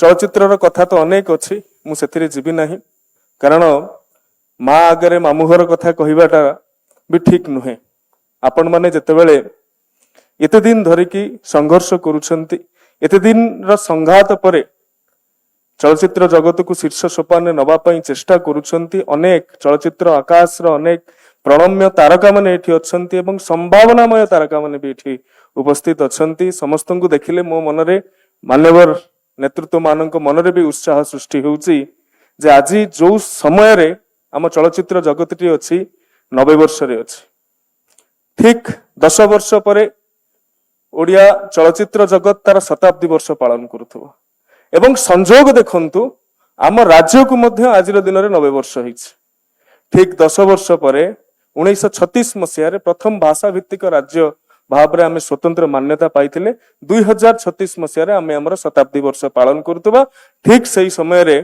चलचित्र कथा तो अनेक अच्छी मुझे जीवी ना कारण माँ आगे मामुघर कथा कहवाटा भी ठीक नुहे। आपण मैंने जितेबले एत दिन धरिकी संघर्ष करुछंती एत दिन संघात परे चलचित्र जगत को शीर्ष सोपान नवाई चेष्टा करुछंती। अनेक चलचित्र आकाश अनेक प्रणम्य तारका माने एठी अछंती एवं संभावनामय तारका माने भी एठी उपस्थित अछंती। समस्त को देखिले मो मनरे मान्यवर नेतृत्व मानक मनरे भी उत्साह सृष्टि होउची जे आज जो समय रे आम चलचित्र जगतटी अच्छी 90 वर्ष रे अच्छी ठीक 10 वर्ष परे ओडिया चलचित्र जगत तार शताब्दी वर्ष पालन करुथबो एवं संजोग देखंतु आम राज्य को मध्य आज दिन में 90 वर्ष होइछि। ठीक 10 वर्ष परे 1936 मसीह प्रथम भाषा भित्तिक राज्य भाव में आम स्वतंत्र मान्यता पाइथिले 2036 मसीह आम आमर शताब्दी वर्ष पालन करुवा। ठीक सही समय रे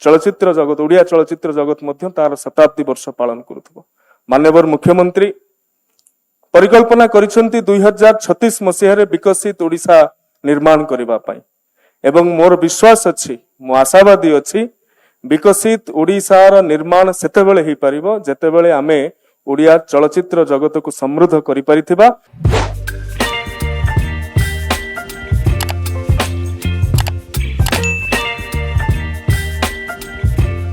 चलचित्र जगत ओडिया चलचित्र जगत मध्य तार शताब्दी वर्ष पालन करुवा। माननीय मुख्यमंत्री परिकल्पना करिसेंती 2036 मसीह विकसित ओडिशा निर्माण करिबा पई एवं मोर विश्वास अच्छी मो आशावादी अच्छी विकसित ओडिशार निर्माण सेतेबेले ही पारिबो जेतेबेले आमे ओडिया चलचित्र जगत को समृद्ध करि परिथिबा।